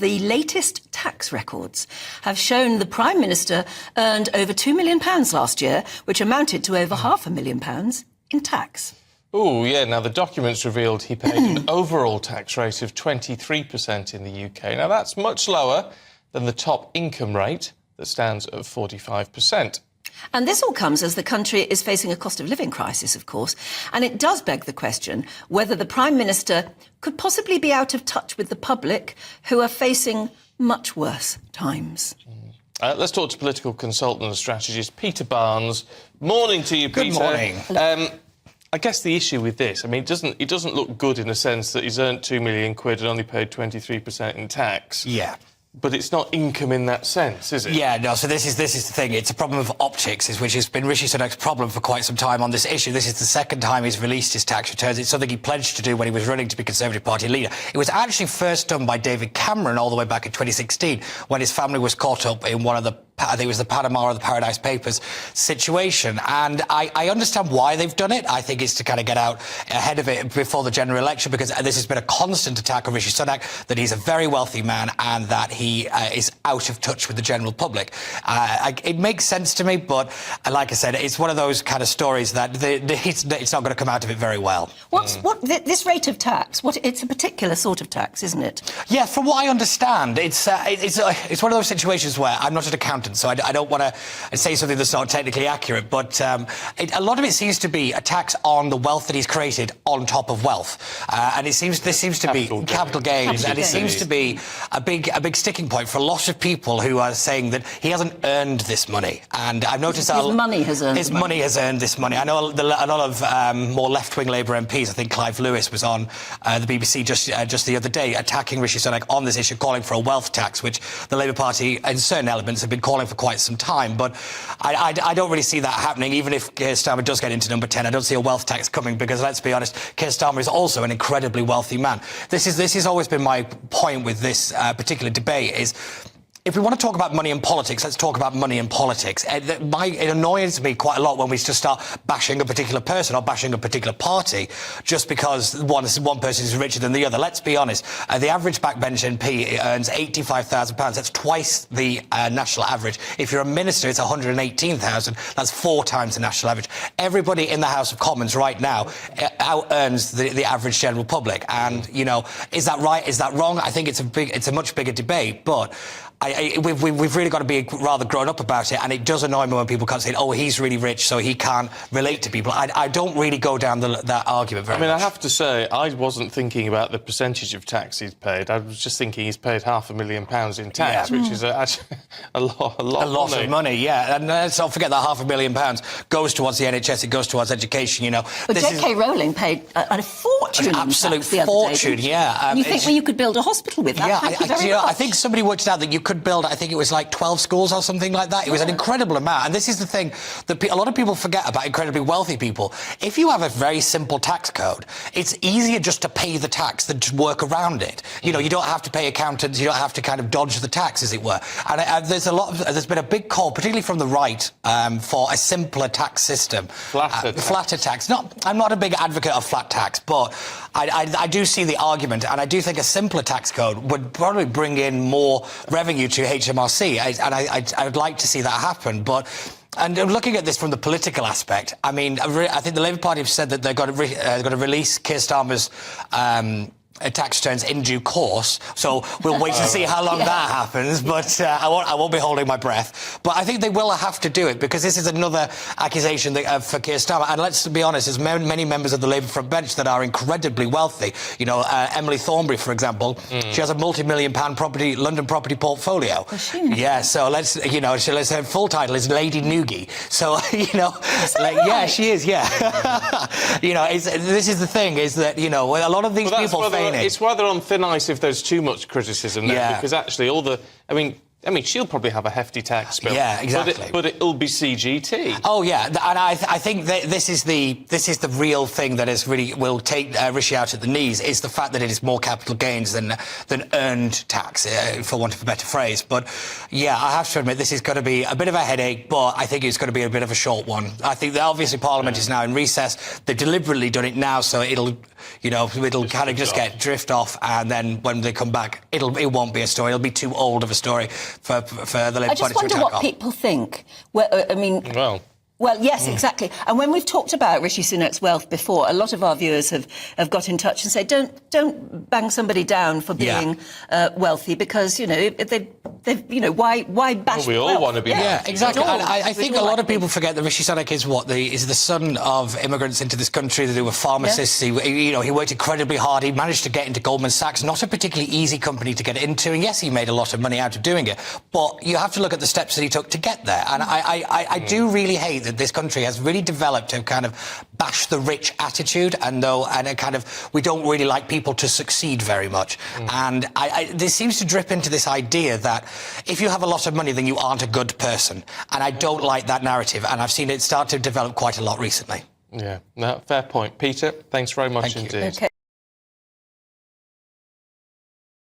the latest tax records have shown the Prime Minister earned over £2 million last year, which amounted to over £500,000 in tax. Oh, yeah. Now, the documents revealed he paid an overall tax rate of 23% in the UK. Now, that's much lower than the top income rate that stands at 45%. And this all comes as the country is facing a cost of living crisis, of course. And it does beg the question whether the Prime Minister could possibly be out of touch with the public, who are facing much worse times. Let's talk to political consultant and strategist Peter Barnes. Morning to you, Peter. Good morning. I guess the issue with this, I mean, it doesn't look good in the sense that he's earned £2 million and only paid 23% in tax. Yeah. But it's not income in that sense, is it? Yeah, no, so this is the thing. It's a problem of optics, which has been Rishi Sunak's problem for quite some time on this issue. This is the second time he's released his tax returns. It's something he pledged to do when he was running to be Conservative Party leader. It was actually first done by David Cameron all the way back in 2016, when his family was caught up in one of the, I think it was the Panama or the Paradise Papers situation. And I understand why they've done it. I think it's to kind of get out ahead of it before the general election, because this has been a constant attack on Rishi Sunak, that he's a very wealthy man and that he is out of touch with the general public. It makes sense to me, but like I said, it's one of those kind of stories that it's not going to come out of it very well. This rate of tax? It's a particular sort of tax, isn't it? Yeah, from what I understand, it's one of those situations where I'm not an accountant, so I don't want to say something that's not technically accurate, but a lot of it seems to be a tax on the wealth that he's created on top of wealth, and this seems to be capital gains, and it seems to be a big sticking point for a lot of people who are saying that he hasn't earned this money. And I've noticed that his money has earned this money. I know a lot of more left-wing Labour MPs. I think Clive Lewis was on the BBC just the other day attacking Rishi Sunak on this issue, calling for a wealth tax, which the Labour Party in certain elements have been calling for quite some time. But I don't really see that happening. Even if Keir Starmer does get into number 10, I don't see a wealth tax coming, because let's be honest, Keir Starmer is also an incredibly wealthy man. This has always been my point with this particular debate, is if we want to talk about money and politics, let's talk about money and politics. It annoys me quite a lot when we just start bashing a particular person or bashing a particular party just because one person is richer than the other. Let's be honest. The average backbench MP earns £85,000. That's twice the national average. If you're a minister, it's £118,000. That's 4 times the national average. Everybody in the House of Commons right now out-earns the average general public. And, you know, is that right? Is that wrong? I think it's a much bigger debate, but we've really got to be rather grown up about it, and it does annoy me when people can't say, oh, he's really rich, so he can't relate to people. I don't really go down that argument very much. I have to say, I wasn't thinking about the percentage of tax he's paid. I was just thinking he's paid £500,000 in tax, which is actually a lot of money, yeah. And let's not forget that £500,000 goes towards the NHS, it goes towards education, you know. But J.K. Rowling paid a fortune. An absolute fortune, yeah. And you think you could build a hospital with that? Yeah, I think somebody worked out that you could build, I think it was like 12 schools or something like that. It was an incredible amount. And this is the thing that a lot of people forget about incredibly wealthy people. If you have a very simple tax code, it's easier just to pay the tax than to work around it. You know, you don't have to pay accountants, you don't have to kind of dodge the tax, as it were. And there's been a big call, particularly from the right, for a simpler tax system. Flatter tax. I'm not a big advocate of flat tax, but I do see the argument, and I do think a simpler tax code would probably bring in more revenue to HMRC, and I would like to see that happen. And looking at this from the political aspect, I mean, I think the Labour Party have said that they're going to release Keir Starmer's tax returns in due course, so we'll wait to see how long that happens, but I won't be holding my breath. But I think they will have to do it, because this is another accusation for Keir Starmer, and let's be honest, there's many members of the Labour front bench that are incredibly wealthy. You know, Emily Thornbury, for example, she has a multi-million-pound London property portfolio. Yeah, so her full title is Lady Noogie. So, you know, yeah, she is, yeah. You know, this is the thing, is that, you know, a lot of these people it's rather on thin ice if there's too much criticism there, because actually I mean, she'll probably have a hefty tax bill. Yeah, exactly. But it'll be CGT. Oh yeah, and I think that this is the real thing that will take Rishi out at the knees, is the fact that it is more capital gains than earned tax, for want of a better phrase. But yeah, I have to admit, this is going to be a bit of a headache, but I think it's going to be a bit of a short one. I think that obviously Parliament is now in recess. They've deliberately done it now, so it'll You know, it'll kind of just get drift off, and then when they come back, it won't be a story. It'll be too old of a story for the Labour Party to attack on. I just wonder what people think. Well, yes, exactly. And when we've talked about Rishi Sunak's wealth before, a lot of our viewers have got in touch and said, don't bang somebody down for being wealthy, because, you know, why bash we all wealth? want to be Yeah, exactly. And I think a lot of people be. forget that Rishi Sunak is the son of immigrants into this country. They were pharmacists. Yeah. He worked incredibly hard. He managed to get into Goldman Sachs, not a particularly easy company to get into. And yes, he made a lot of money out of doing it. But you have to look at the steps that he took to get there. And I do really hate that this country has really developed a kind of bash the rich attitude, and a kind of, we don't really like people to succeed very much. And this seems to drip into this idea that if you have a lot of money, then you aren't a good person. And I don't like that narrative, and I've seen it start to develop quite a lot recently. Yeah, no, fair point. Peter, thanks very much indeed. Okay.